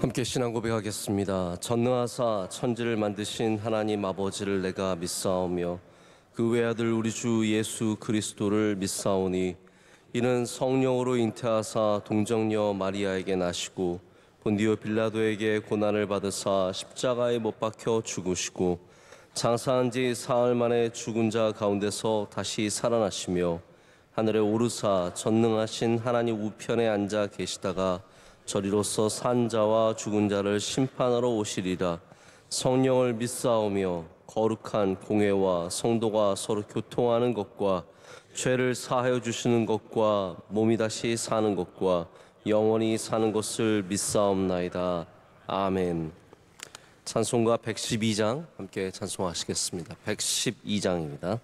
함께 신앙 고백하겠습니다. 전능하사 천지를 만드신 하나님 아버지를 내가 믿사오며 그 외아들 우리 주 예수 그리스도를 믿사오니 이는 성령으로 잉태하사 동정녀 마리아에게 나시고 본디오 빌라도에게 고난을 받으사 십자가에 못 박혀 죽으시고 장사한 지 사흘 만에 죽은 자 가운데서 다시 살아나시며 하늘에 오르사 전능하신 하나님 우편에 앉아 계시다가 저리로서 산 자와 죽은 자를 심판하러 오시리라. 성령을 믿사오며 거룩한 공회와 성도가 서로 교통하는 것과 죄를 사하여 주시는 것과 몸이 다시 사는 것과 영원히 사는 것을 믿사옵나이다. 아멘. 찬송가 112장 함께 찬송하시겠습니다. 112장입니다.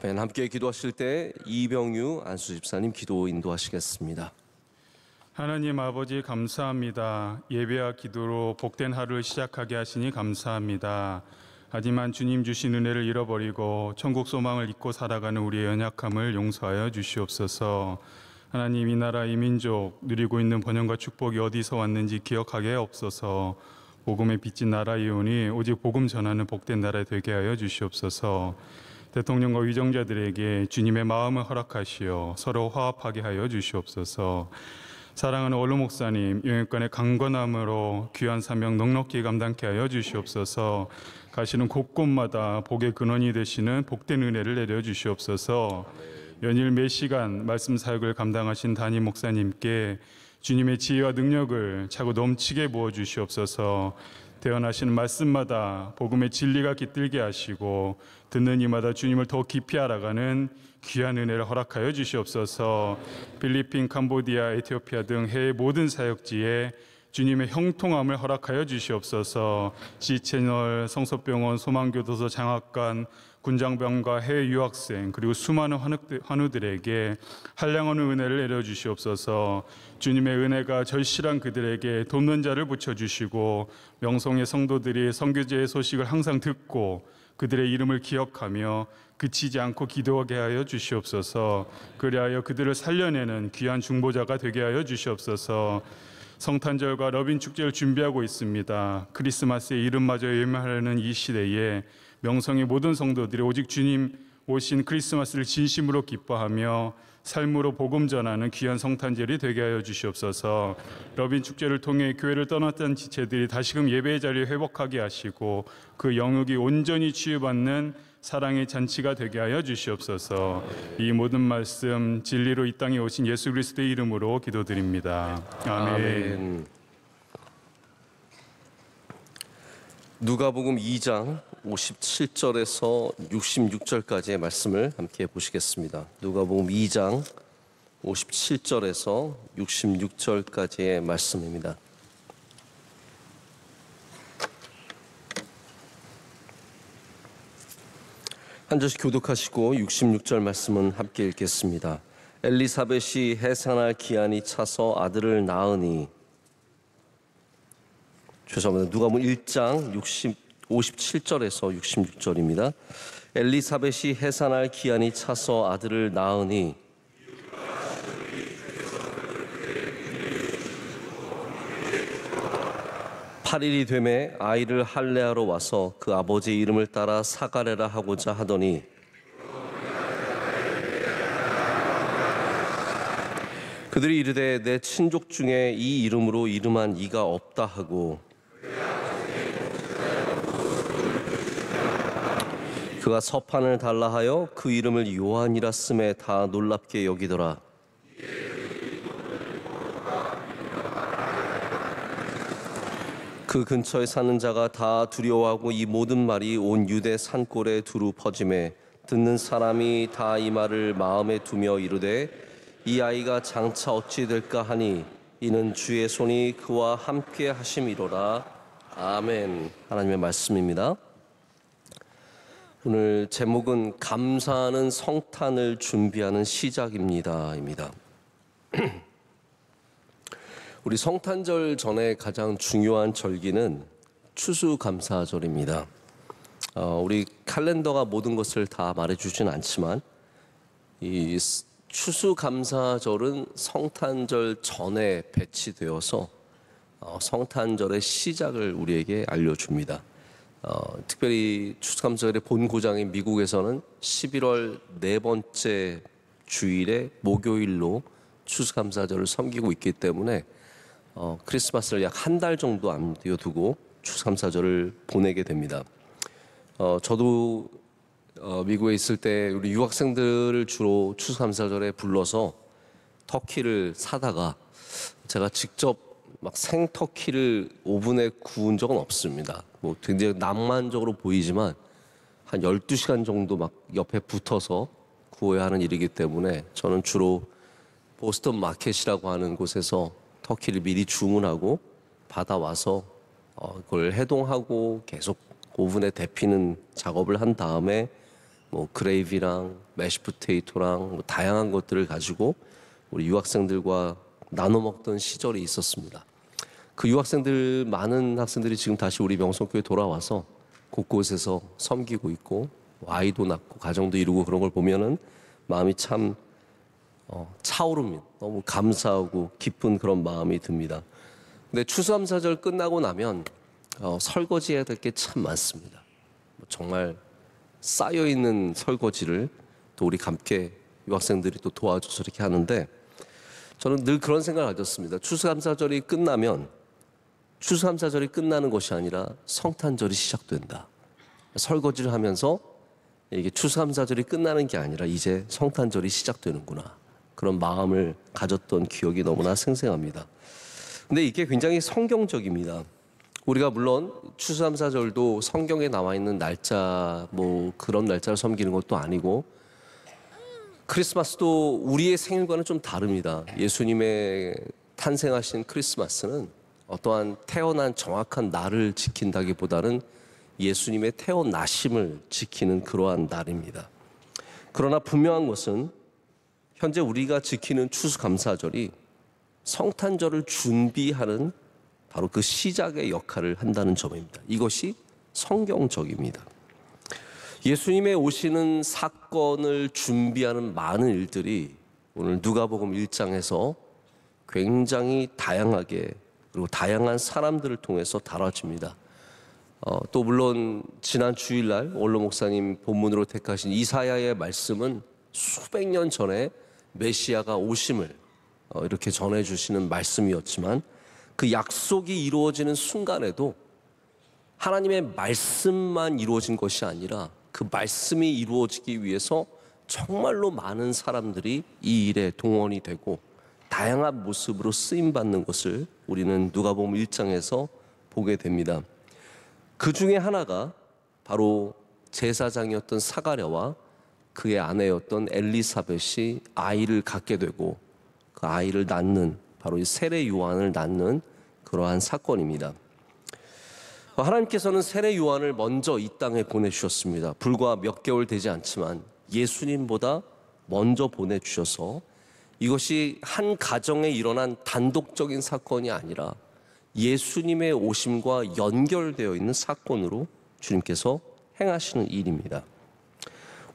아멘. 함께 기도하실 때 이병유 안수 집사님 기도 인도하시겠습니다. 하나님 아버지 감사합니다. 예배와 기도로 복된 하루를 시작하게 하시니 감사합니다. 하지만 주님 주신 은혜를 잃어버리고 천국 소망을 잊고 살아가는 우리의 연약함을 용서하여 주시옵소서. 하나님, 이 나라 이 민족 누리고 있는 번영과 축복이 어디서 왔는지 기억하게 없어서 복음의 빚진 나라이오니 오직 복음 전하는 복된 나라 되게 하여 주시옵소서. 대통령과 위정자들에게 주님의 마음을 허락하시어 서로 화합하게 하여 주시옵소서. 사랑하는 원로 목사님, 영육간의 강건함으로 귀한 사명 넉넉히 감당케 하여 주시옵소서. 가시는 곳곳마다 복의 근원이 되시는 복된 은혜를 내려 주시옵소서. 연일 매 시간 말씀 사역을 감당하신 담임 목사님께 주님의 지혜와 능력을 차고 넘치게 부어 주시옵소서. 대언하시는 말씀마다 복음의 진리가 깃들게 하시고 듣는 이마다 주님을 더 깊이 알아가는 귀한 은혜를 허락하여 주시옵소서. 필리핀, 캄보디아, 에티오피아 등 해외 모든 사역지에 주님의 형통함을 허락하여 주시옵소서. C채널, 성서병원, 소망교도소, 장학관, 군장병과 해외 유학생 그리고 수많은 환우들에게 한량없는 은혜를 내려주시옵소서. 주님의 은혜가 절실한 그들에게 돕는 자를 붙여주시고 명성의 성도들이 선교제의 소식을 항상 듣고 그들의 이름을 기억하며 그치지 않고 기도하게 하여 주시옵소서. 그리하여 그들을 살려내는 귀한 중보자가 되게 하여 주시옵소서. 성탄절과 러빈 축제를 준비하고 있습니다. 크리스마스의 이름마저 예매하려는 이 시대에 명성의 모든 성도들이 오직 주님 오신 크리스마스를 진심으로 기뻐하며 삶으로 복음 전하는 귀한 성탄절이 되게 하여 주시옵소서. 러빈 축제를 통해 교회를 떠났던 지체들이 다시금 예배의 자리에 회복하게 하시고 그 영역이 온전히 치유받는 사랑의 잔치가 되게 하여 주시옵소서. 이 모든 말씀 진리로 이 땅에 오신 예수 그리스도의 이름으로 기도드립니다. 아멘. 누가복음 2장 57절에서 66절까지의 말씀을 함께 보시겠습니다. 누가복음 2장 57절에서 66절까지의 말씀입니다. 한 절씩 교독하시고 66절 말씀은 함께 읽겠습니다. 엘리사벳이 해산할 기한이 차서 아들을 낳으니, 죄송합니다. 누가복음 1장 57절에서 66절입니다. 엘리사벳이 해산할 기한이 차서 아들을 낳으니 (8일이) 되매 아이를 할례하러 와서 그 아버지의 이름을 따라 사가랴라 하고자 하더니 그들이 이르되 내 친족 중에 이 이름으로 이름한 이가 없다 하고 그가 서판을 달라 하여 그 이름을 요한이라 쓰매 다 놀랍게 여기더라. 그 근처에 사는 자가 다 두려워하고 이 모든 말이 온 유대 산골에 두루 퍼지매 듣는 사람이 다 이 말을 마음에 두며 이르되 이 아이가 장차 어찌 될까 하니 이는 주의 손이 그와 함께 하심이로라. 아멘. 하나님의 말씀입니다. 오늘 제목은 감사하는 성탄을 준비하는 시작입니다.입니다. 우리 성탄절 전에 가장 중요한 절기는 추수감사절입니다. 우리 칼렌더가 모든 것을 다 말해주진 않지만 이 추수감사절은 성탄절 전에 배치되어서 성탄절의 시작을 우리에게 알려줍니다. 특별히 추수감사절의 본고장인 미국에서는 11월 네 번째 주일의 목요일로 추수감사절을 섬기고 있기 때문에 크리스마스를 약 한 달 정도 앞두고 두고 추수감사절을 보내게 됩니다. 저도 미국에 있을 때 우리 유학생들을 주로 추수감사절에 불러서 터키를 사다가 제가 직접 막 생터키를 오븐에 구운 적은 없습니다. 뭐 굉장히 낭만적으로 보이지만 한 12시간 정도 막 옆에 붙어서 구워야 하는 일이기 때문에 저는 주로 보스턴 마켓이라고 하는 곳에서 터키를 미리 주문하고 받아와서 그걸 해동하고 계속 오븐에 데피는 작업을 한 다음에 뭐 그레이비랑 매시포테이토랑 뭐 다양한 것들을 가지고 우리 유학생들과 나눠 먹던 시절이 있었습니다. 그 유학생들 많은 학생들이 지금 다시 우리 명성교회 돌아와서 곳곳에서 섬기고 있고 아이도 낳고 가정도 이루고 그런 걸 보면은 마음이 참 차오릅니다. 너무 감사하고 기쁜 그런 마음이 듭니다. 근데 추수감사절 끝나고 나면 설거지해야 될 게 참 많습니다. 정말 쌓여 있는 설거지를 또 우리 함께 유학생들이 또 도와줘서 이렇게 하는데, 저는 늘 그런 생각을 가졌습니다. 추수감사절이 끝나면 추수감사절이 끝나는 것이 아니라 성탄절이 시작된다. 설거지를 하면서 이게 추수감사절이 끝나는 게 아니라 이제 성탄절이 시작되는구나, 그런 마음을 가졌던 기억이 너무나 생생합니다. 근데 이게 굉장히 성경적입니다. 우리가 물론 추수감사절도 성경에 나와 있는 날짜, 그런 날짜를 섬기는 것도 아니고, 크리스마스도 우리의 생일과는 좀 다릅니다. 예수님의 탄생하신 크리스마스는 어떠한 태어난 정확한 날을 지킨다기보다는 예수님의 태어나심을 지키는 그러한 날입니다. 그러나 분명한 것은 현재 우리가 지키는 추수감사절이 성탄절을 준비하는 바로 그 시작의 역할을 한다는 점입니다. 이것이 성경적입니다. 예수님의 오시는 사건을 준비하는 많은 일들이 오늘 누가복음 1장에서 굉장히 다양하게, 그리고 다양한 사람들을 통해서 다뤄집니다. 또 물론 지난 주일날 원로 목사님 본문으로 택하신 이사야의 말씀은 수백 년 전에 메시아가 오심을 이렇게 전해주시는 말씀이었지만, 그 약속이 이루어지는 순간에도 하나님의 말씀만 이루어진 것이 아니라 그 말씀이 이루어지기 위해서 정말로 많은 사람들이 이 일에 동원이 되고 다양한 모습으로 쓰임받는 것을 우리는 누가복음 1장에서 보게 됩니다. 그 중에 하나가 바로 제사장이었던 사가랴와 그의 아내였던 엘리사벳이 아이를 갖게 되고 그 아이를 낳는, 바로 이 세례 요한을 낳는 그러한 사건입니다. 하나님께서는 세례 요한을 먼저 이 땅에 보내주셨습니다. 불과 몇 개월 되지 않지만 예수님보다 먼저 보내주셔서 이것이 한 가정에 일어난 단독적인 사건이 아니라 예수님의 오심과 연결되어 있는 사건으로 주님께서 행하시는 일입니다.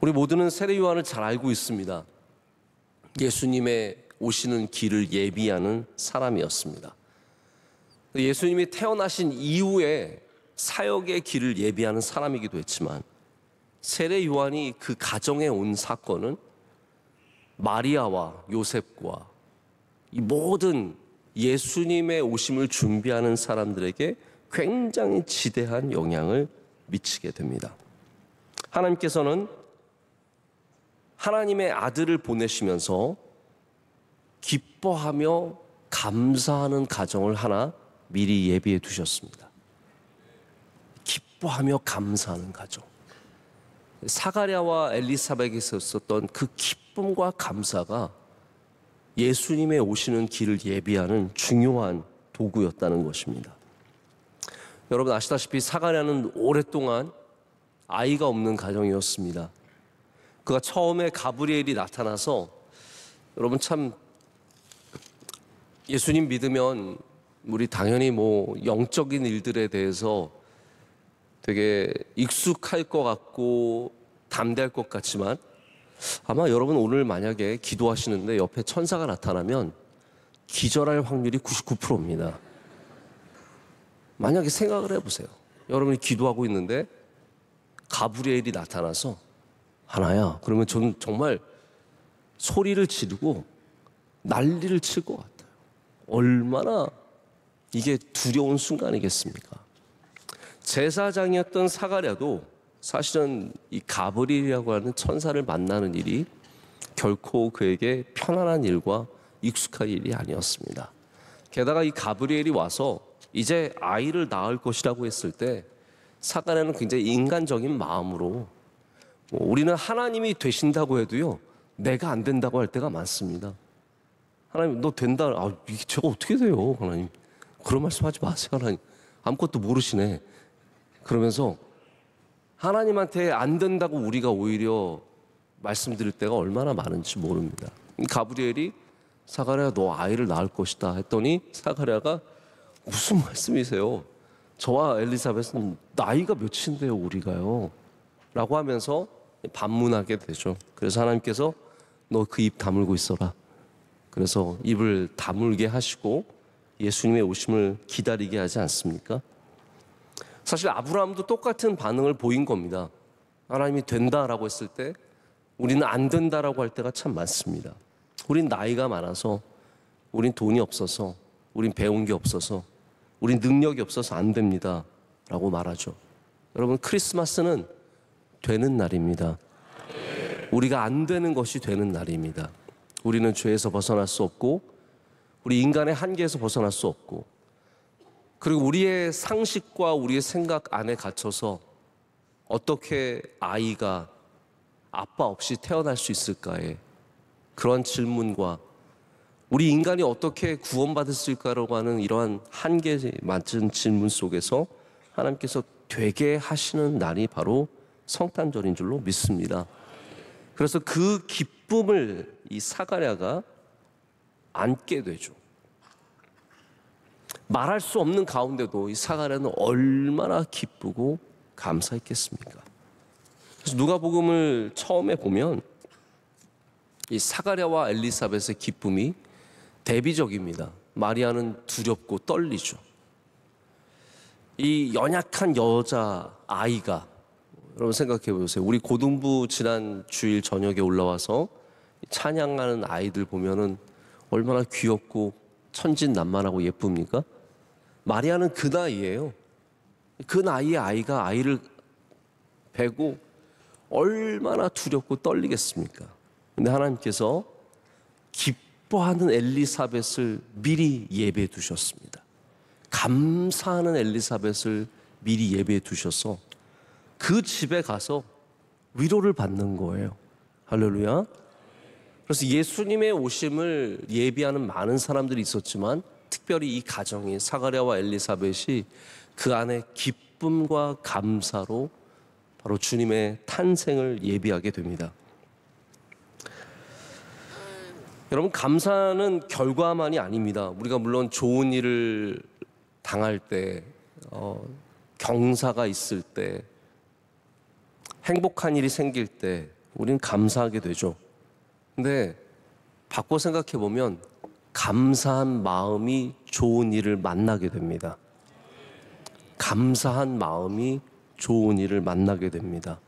우리 모두는 세례 요한을 잘 알고 있습니다. 예수님의 오시는 길을 예비하는 사람이었습니다. 예수님이 태어나신 이후에 사역의 길을 예비하는 사람이기도 했지만, 세례 요한이 그 가정에 온 사건은 마리아와 요셉과 이 모든 예수님의 오심을 준비하는 사람들에게 굉장히 지대한 영향을 미치게 됩니다. 하나님께서는 하나님의 아들을 보내시면서 기뻐하며 감사하는 가정을 하나 미리 예비해 두셨습니다. 기뻐하며 감사하는 가정. 사가랴와 엘리사벳에서 있었던 그 기쁨과 감사가 예수님의 오시는 길을 예비하는 중요한 도구였다는 것입니다. 여러분 아시다시피 사가랴는 오랫동안 아이가 없는 가정이었습니다. 그가 처음에 가브리엘이 나타나서, 여러분 참 예수님 믿으면 우리 당연히 영적인 일들에 대해서 되게 익숙할 것 같고 담대할 것 같지만, 아마 여러분 오늘 만약에 기도하시는데 옆에 천사가 나타나면 기절할 확률이 99%입니다. 만약에 생각을 해보세요. 여러분이 기도하고 있는데 가브리엘이 나타나서 하나야, 그러면 저는 정말 소리를 지르고 난리를 칠 것 같아요. 얼마나 이게 두려운 순간이겠습니까? 제사장이었던 사가랴도 사실은 이 가브리엘이라고 하는 천사를 만나는 일이 결코 그에게 편안한 일과 익숙한 일이 아니었습니다. 게다가 이 가브리엘이 와서 이제 아이를 낳을 것이라고 했을 때 사가랴는 굉장히 인간적인 마음으로, 우리는 하나님이 되신다고 해도요, 내가 안 된다고 할 때가 많습니다. 하나님 너 된다. 이게 제가 어떻게 돼요? 하나님 그런 말씀하지 마세요. 하나님 아무것도 모르시네. 그러면서 하나님한테 안 된다고 우리가 오히려 말씀드릴 때가 얼마나 많은지 모릅니다. 가브리엘이 사가랴 너 아이를 낳을 것이다 했더니 사가랴가 무슨 말씀이세요? 저와 엘리사벳은 나이가 몇인데요 우리가요? 라고 하면서 반문하게 되죠. 그래서 하나님께서 너 그 입 다물고 있어라. 그래서 입을 다물게 하시고 예수님의 오심을 기다리게 하지 않습니까? 사실 아브라함도 똑같은 반응을 보인 겁니다. 하나님이 된다라고 했을 때 우리는 안 된다라고 할 때가 참 많습니다. 우린 나이가 많아서, 우린 돈이 없어서, 우린 배운 게 없어서, 우린 능력이 없어서 안 됩니다 라고 말하죠. 여러분, 크리스마스는 되는 날입니다. 우리가 안 되는 것이 되는 날입니다. 우리는 죄에서 벗어날 수 없고, 우리 인간의 한계에서 벗어날 수 없고, 그리고 우리의 상식과 우리의 생각 안에 갇혀서 어떻게 아이가 아빠 없이 태어날 수 있을까에 그런 질문과 우리 인간이 어떻게 구원받을 수 있을까라고 하는 이러한 한계에 맞은 질문 속에서 하나님께서 되게 하시는 날이 바로 성탄절인 줄로 믿습니다. 그래서 그 기쁨을 이 사가랴가 안게 되죠. 말할 수 없는 가운데도 이 사가랴는 얼마나 기쁘고 감사했겠습니까? 그래서 누가복음을 처음에 보면 이 사가랴와 엘리사벳의 기쁨이 대비적입니다. 마리아는 두렵고 떨리죠. 이 연약한 여자 아이가, 여러분 생각해 보세요. 우리 고등부 지난 주일 저녁에 올라와서 찬양하는 아이들 보면은 얼마나 귀엽고 천진난만하고 예쁩니까? 마리아는 그 나이예요. 그 나이의 아이가 아이를 베고 얼마나 두렵고 떨리겠습니까? 근데 하나님께서 기뻐하는 엘리사벳을 미리 예배해 두셨습니다. 감사하는 엘리사벳을 미리 예배해 두셔서 그 집에 가서 위로를 받는 거예요. 할렐루야. 그래서 예수님의 오심을 예비하는 많은 사람들이 있었지만 특별히 이 가정이 사가랴와 엘리사벳이 그 안에 기쁨과 감사로 바로 주님의 탄생을 예비하게 됩니다. 여러분, 감사는 결과만이 아닙니다. 우리가 물론 좋은 일을 당할 때, 경사가 있을 때, 행복한 일이 생길 때 우리는 감사하게 되죠. 근데 바꿔 생각해 보면 감사한 마음이 좋은 일을 만나게 됩니다. 감사한 마음이 좋은 일을 만나게 됩니다.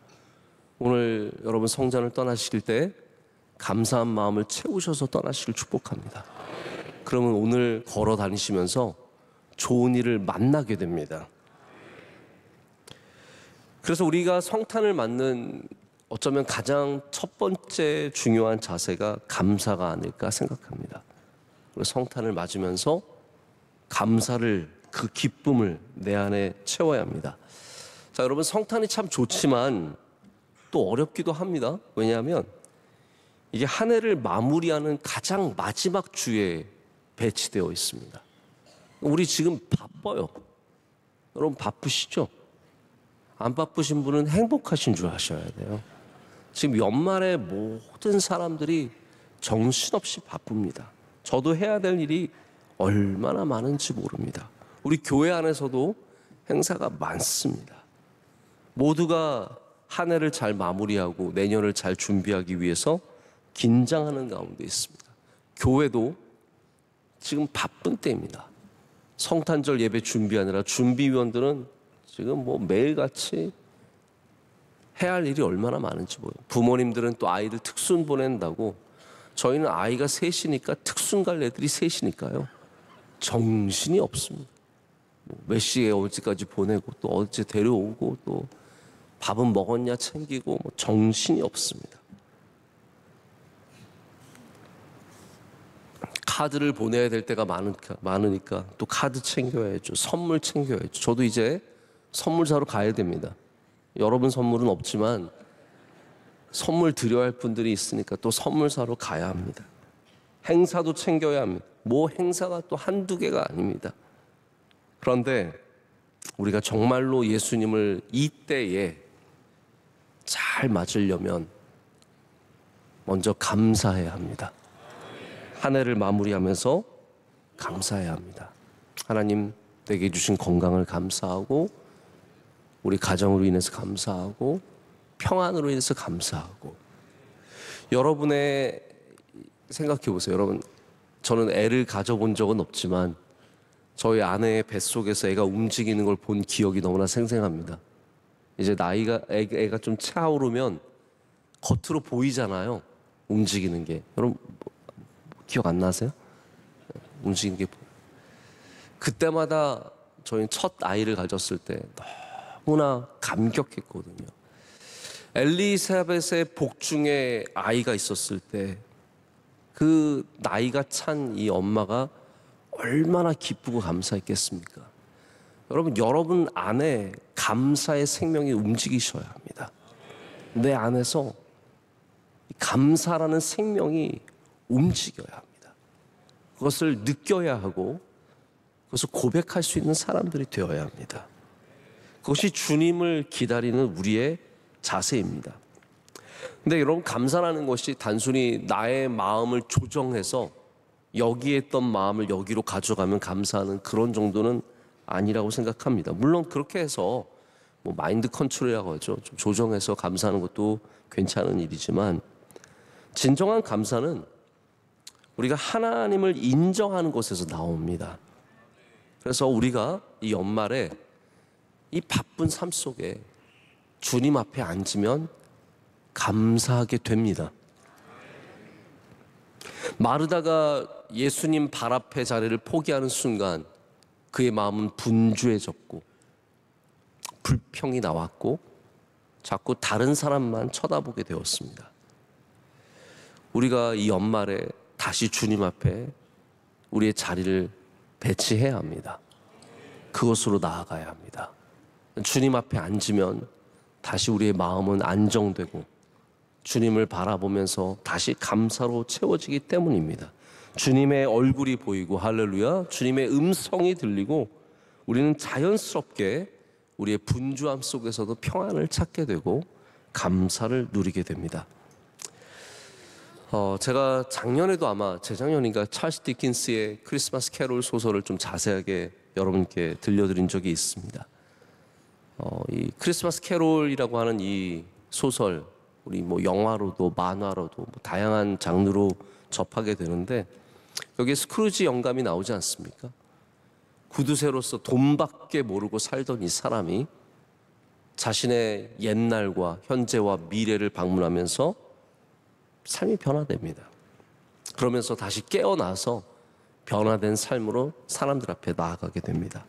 오늘 여러분 성전을 떠나실 때 감사한 마음을 채우셔서 떠나시길 축복합니다. 그러면 오늘 걸어 다니시면서 좋은 일을 만나게 됩니다. 그래서 우리가 성탄을 맞는 어쩌면 가장 첫 번째 중요한 자세가 감사가 아닐까 생각합니다. 성탄을 맞으면서 감사를, 그 기쁨을 내 안에 채워야 합니다. 자, 여러분, 성탄이 참 좋지만 또 어렵기도 합니다. 왜냐하면 이게 한 해를 마무리하는 가장 마지막 주에 배치되어 있습니다. 우리 지금 바빠요. 여러분 바쁘시죠? 안 바쁘신 분은 행복하신 줄 아셔야 돼요. 지금 연말에 모든 사람들이 정신없이 바쁩니다. 저도 해야 될 일이 얼마나 많은지 모릅니다. 우리 교회 안에서도 행사가 많습니다. 모두가 한 해를 잘 마무리하고 내년을 잘 준비하기 위해서 긴장하는 가운데 있습니다. 교회도 지금 바쁜 때입니다. 성탄절 예배 준비하느라 준비위원들은 지금 매일같이 해야 할 일이 얼마나 많은지 모르요. 부모님들은 또 아이들 특순 보낸다고, 저희는 아이가 셋이니까 특순 갈 애들이 셋이니까요. 정신이 없습니다. 몇 시에 어디까지 보내고 또 어디 데려오고 또 밥은 먹었냐 챙기고 정신이 없습니다. 카드를 보내야 될 때가 많으니까 또 카드 챙겨야죠. 선물 챙겨야죠. 저도 이제 선물 사러 가야 됩니다. 여러분 선물은 없지만 선물 드려야 할 분들이 있으니까 또 선물 사러 가야 합니다. 행사도 챙겨야 합니다. 행사가 또 한두 개가 아닙니다. 그런데 우리가 정말로 예수님을 이 때에 잘 맞으려면 먼저 감사해야 합니다. 한 해를 마무리하면서 감사해야 합니다. 하나님, 내게 주신 건강을 감사하고, 우리 가정으로 인해서 감사하고, 평안으로 인해서 감사하고. 여러분의 생각해 보세요. 여러분, 저는 애를 가져본 적은 없지만 저희 아내의 뱃속에서 애가 움직이는 걸 본 기억이 너무나 생생합니다. 이제 애가 좀 차오르면 겉으로 보이잖아요. 움직이는 게. 여러분 기억 안 나세요? 움직이는 게. 그때마다 저희는 첫 아이를 가졌을 때 너무나 감격했거든요. 엘리사벳의 복중에 아이가 있었을 때 그 나이가 찬 이 엄마가 얼마나 기쁘고 감사했겠습니까? 여러분 안에 감사의 생명이 움직이셔야 합니다. 내 안에서 감사라는 생명이 움직여야 합니다. 그것을 느껴야 하고 그것을 고백할 수 있는 사람들이 되어야 합니다. 그것이 주님을 기다리는 우리의 자세입니다. 근데 여러분, 감사라는 것이 단순히 나의 마음을 조정해서 여기에 있던 마음을 여기로 가져가면 감사하는 그런 정도는 아니라고 생각합니다. 물론 그렇게 해서 뭐 마인드 컨트롤이라고 하죠. 좀 조정해서 감사하는 것도 괜찮은 일이지만, 진정한 감사는 우리가 하나님을 인정하는 것에서 나옵니다. 그래서 우리가 이 연말에 이 바쁜 삶 속에 주님 앞에 앉으면 감사하게 됩니다. 마르다가 예수님 발 앞에 자리를 포기하는 순간 그의 마음은 분주해졌고 불평이 나왔고 자꾸 다른 사람만 쳐다보게 되었습니다. 우리가 이 연말에 다시 주님 앞에 우리의 자리를 배치해야 합니다. 그것으로 나아가야 합니다. 주님 앞에 앉으면 다시 우리의 마음은 안정되고 주님을 바라보면서 다시 감사로 채워지기 때문입니다. 주님의 얼굴이 보이고, 할렐루야, 주님의 음성이 들리고 우리는 자연스럽게 우리의 분주함 속에서도 평안을 찾게 되고 감사를 누리게 됩니다. 제가 작년에도 아마 재작년인가 찰스 디킨스의 크리스마스 캐롤 소설을 좀 자세하게 여러분께 들려드린 적이 있습니다. 이 크리스마스 캐롤이라고 하는 이 소설, 우리 뭐 영화로도 만화로도 뭐 다양한 장르로 접하게 되는데, 여기에 스크루지 영감이 나오지 않습니까? 구두쇠로서 돈밖에 모르고 살던 이 사람이 자신의 옛날과 현재와 미래를 방문하면서 삶이 변화됩니다. 그러면서 다시 깨어나서 변화된 삶으로 사람들 앞에 나아가게 됩니다.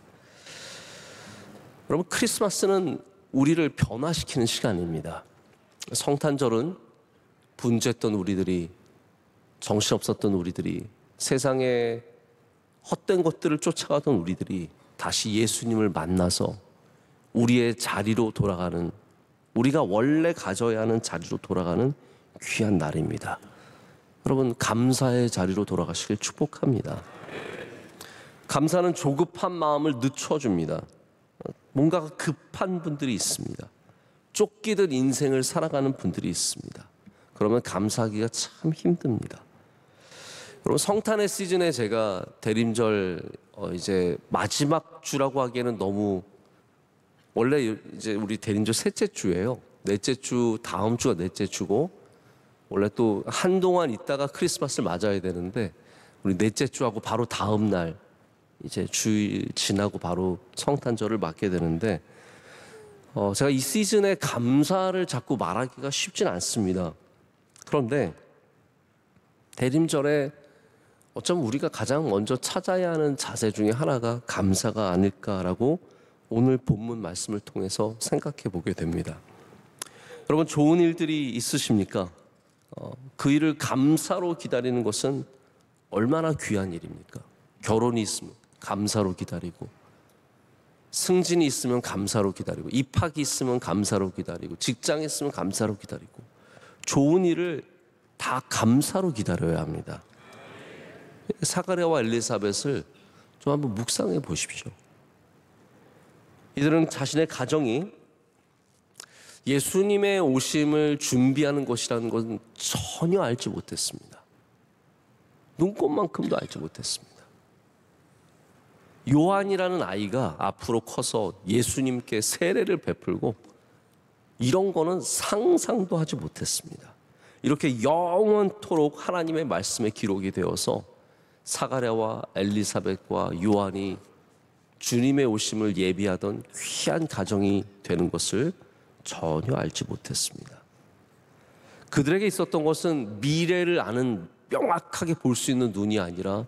여러분, 크리스마스는 우리를 변화시키는 시간입니다. 성탄절은 분주했던 우리들이, 정신없었던 우리들이, 세상에 헛된 것들을 쫓아가던 우리들이 다시 예수님을 만나서 우리의 자리로 돌아가는, 우리가 원래 가져야 하는 자리로 돌아가는 귀한 날입니다. 여러분, 감사의 자리로 돌아가시길 축복합니다. 감사는 조급한 마음을 늦춰줍니다. 뭔가가 급한 분들이 있습니다. 쫓기듯 인생을 살아가는 분들이 있습니다. 그러면 감사하기가 참 힘듭니다. 여러분, 성탄의 시즌에 제가 대림절 이제 마지막 주라고 하기에는 너무, 원래 이제 우리 대림절 셋째 주예요. 넷째 주, 다음 주가 넷째 주고 원래 또 한동안 있다가 크리스마스를 맞아야 되는데 우리 넷째 주하고 바로 다음 날 이제 주일 지나고 바로 성탄절을 맞게 되는데, 제가 이 시즌에 감사를 자꾸 말하기가 쉽진 않습니다. 그런데 대림절에 어쩌면 우리가 가장 먼저 찾아야 하는 자세 중에 하나가 감사가 아닐까라고 오늘 본문 말씀을 통해서 생각해 보게 됩니다. 여러분, 좋은 일들이 있으십니까? 그 일을 감사로 기다리는 것은 얼마나 귀한 일입니까? 결혼이 있으면 감사로 기다리고, 승진이 있으면 감사로 기다리고, 입학이 있으면 감사로 기다리고, 직장이 있으면 감사로 기다리고, 좋은 일을 다 감사로 기다려야 합니다. 사가랴와 엘리사벳을 좀 한번 묵상해 보십시오. 이들은 자신의 가정이 예수님의 오심을 준비하는 것이라는 것은 전혀 알지 못했습니다. 눈꼽만큼도 알지 못했습니다. 요한이라는 아이가 앞으로 커서 예수님께 세례를 베풀고 이런 거는 상상도 하지 못했습니다. 이렇게 영원토록 하나님의 말씀에 기록이 되어서 사가랴와 엘리사벳과 요한이 주님의 오심을 예비하던 귀한 가정이 되는 것을 전혀 알지 못했습니다. 그들에게 있었던 것은 미래를 아는 명확하게 볼 수 있는 눈이 아니라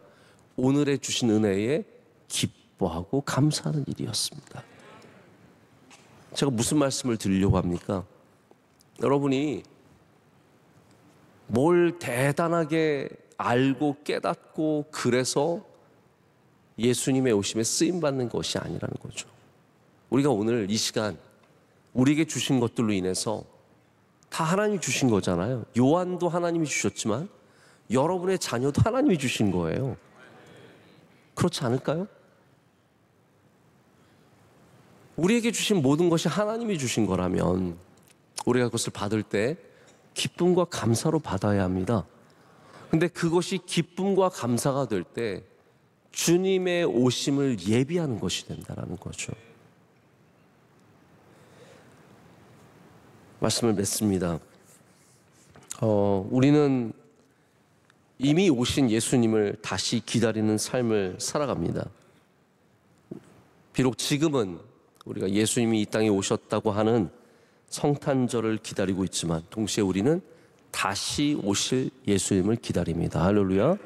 오늘에 주신 은혜에 기뻐하고 감사하는 일이었습니다. 제가 무슨 말씀을 드리려고 합니까? 여러분이 뭘 대단하게 알고 깨닫고 그래서 예수님의 오심에 쓰임받는 것이 아니라는 거죠. 우리가 오늘 이 시간 우리에게 주신 것들로 인해서 다 하나님이 주신 거잖아요. 요한도 하나님이 주셨지만 여러분의 자녀도 하나님이 주신 거예요. 그렇지 않을까요? 우리에게 주신 모든 것이 하나님이 주신 거라면 우리가 그것을 받을 때 기쁨과 감사로 받아야 합니다. 근데 그것이 기쁨과 감사가 될 때 주님의 오심을 예비하는 것이 된다는 거죠. 말씀을 맺습니다. 우리는 이미 오신 예수님을 다시 기다리는 삶을 살아갑니다. 비록 지금은 우리가 예수님이 이 땅에 오셨다고 하는 성탄절을 기다리고 있지만 동시에 우리는 다시 오실 예수님을 기다립니다. 할렐루야.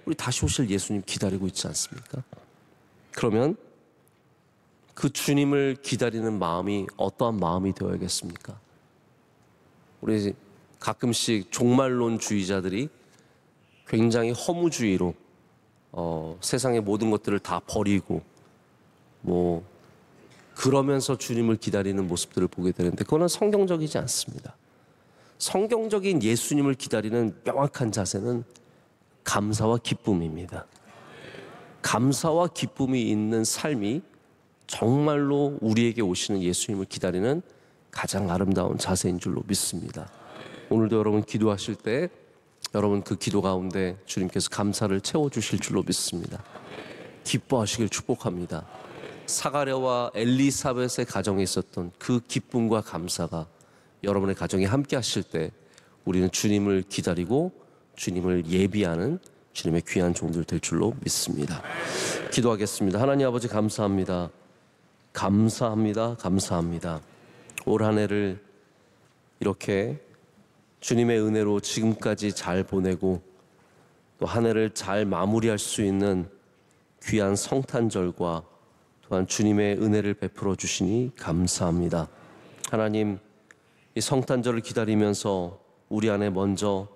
우리 다시 오실 예수님 기다리고 있지 않습니까? 그러면 그 주님을 기다리는 마음이 어떠한 마음이 되어야겠습니까? 우리 가끔씩 종말론주의자들이 굉장히 허무주의로 세상의 모든 것들을 다 버리고 그러면서 주님을 기다리는 모습들을 보게 되는데 그거는 성경적이지 않습니다. 성경적인 예수님을 기다리는 명확한 자세는 감사와 기쁨입니다. 감사와 기쁨이 있는 삶이 정말로 우리에게 오시는 예수님을 기다리는 가장 아름다운 자세인 줄로 믿습니다. 오늘도 여러분 기도하실 때 여러분 그 기도 가운데 주님께서 감사를 채워주실 줄로 믿습니다. 기뻐하시길 축복합니다. 사가랴와 엘리사벳의 가정에 있었던 그 기쁨과 감사가 여러분의 가정에 함께 하실 때 우리는 주님을 기다리고 주님을 예비하는 주님의 귀한 종들 될 줄로 믿습니다. 기도하겠습니다. 하나님 아버지 감사합니다. 감사합니다. 감사합니다. 올 한 해를 이렇게 주님의 은혜로 지금까지 잘 보내고 또 한 해를 잘 마무리할 수 있는 귀한 성탄절과 또한 주님의 은혜를 베풀어 주시니 감사합니다. 하나님, 이 성탄절을 기다리면서 우리 안에 먼저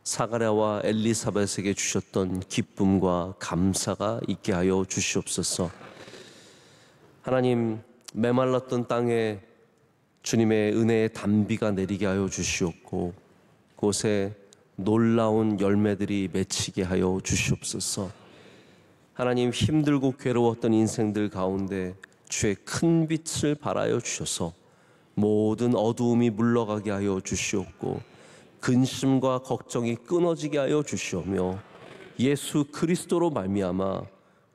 사가랴와 엘리사벳에게 주셨던 기쁨과 감사가 있게 하여 주시옵소서. 하나님, 메말랐던 땅에 주님의 은혜의 단비가 내리게 하여 주시옵고 그곳에 놀라운 열매들이 맺히게 하여 주시옵소서. 하나님, 힘들고 괴로웠던 인생들 가운데 주의 큰 빛을 발하여 주셔서 모든 어두움이 물러가게 하여 주시옵고 근심과 걱정이 끊어지게 하여 주시오며 예수 그리스도로 말미암아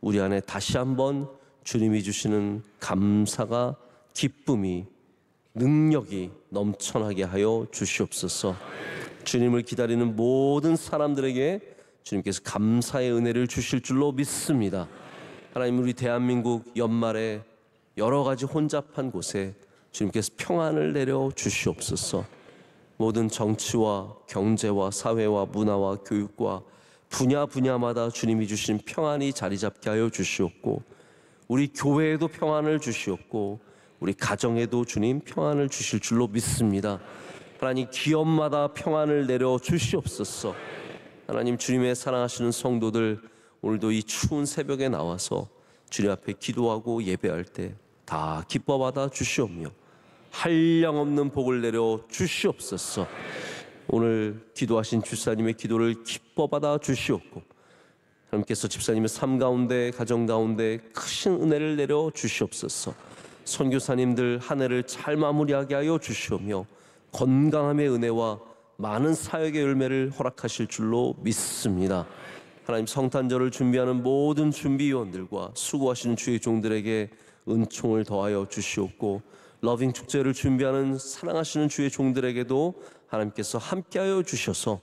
우리 안에 다시 한번 주님이 주시는 감사가 기쁨이 능력이 넘쳐나게 하여 주시옵소서. 주님을 기다리는 모든 사람들에게 주님께서 감사의 은혜를 주실 줄로 믿습니다. 하나님, 우리 대한민국 연말에 여러 가지 혼잡한 곳에 주님께서 평안을 내려 주시옵소서. 모든 정치와 경제와 사회와 문화와 교육과 분야마다 주님이 주신 평안이 자리 잡게 하여 주시옵고 우리 교회에도 평안을 주시옵고 우리 가정에도 주님 평안을 주실 줄로 믿습니다. 하나님, 기업마다 평안을 내려 주시옵소서. 하나님, 주님의 사랑하시는 성도들 오늘도 이 추운 새벽에 나와서 주님 앞에 기도하고 예배할 때 다 기뻐받아 주시오며 한량없는 복을 내려 주시옵소서. 오늘 기도하신 집사님의 기도를 기뻐받아 주시옵고 하나님께서 집사님의 삶 가운데 가정 가운데 크신 은혜를 내려 주시옵소서. 선교사님들 한 해를 잘 마무리하게 하여 주시오며 건강함의 은혜와 많은 사역의 열매를 허락하실 줄로 믿습니다. 하나님, 성탄절을 준비하는 모든 준비위원들과 수고하시는 주의 종들에게 은총을 더하여 주시옵고 러빙 축제를 준비하는 사랑하시는 주의 종들에게도 하나님께서 함께하여 주셔서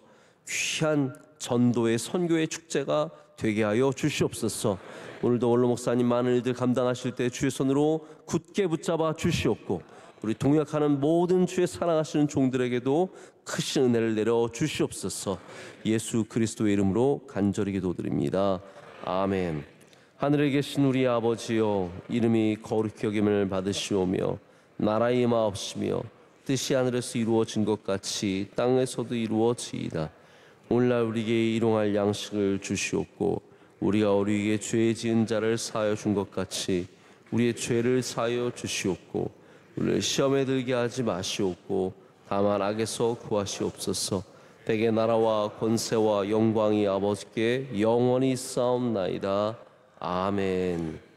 귀한 전도의 선교의 축제가 되게 하여 주시옵소서. 오늘도 원로 목사님 많은 일들 감당하실 때 주의 손으로 굳게 붙잡아 주시옵고 우리 동역하는 모든 주의 사랑하시는 종들에게도 크신 은혜를 내려 주시옵소서. 예수 그리스도의 이름으로 간절히 기도드립니다. 아멘. 하늘에 계신 우리 아버지여, 이름이 거룩히 여김을 받으시오며 나라의 임하옵시며 뜻이 하늘에서 이루어진 것 같이 땅에서도 이루어지이다. 오늘날 우리에게 일용할 양식을 주시옵고 우리가 우리에게 죄 지은 자를 사하여 준 것 같이 우리의 죄를 사하여 주시옵고 우리를 시험에 들게 하지 마시옵고 다만 악에서 구하시옵소서. 대개 나라와 권세와 영광이 아버지께 영원히 있사옵나이다. 아멘.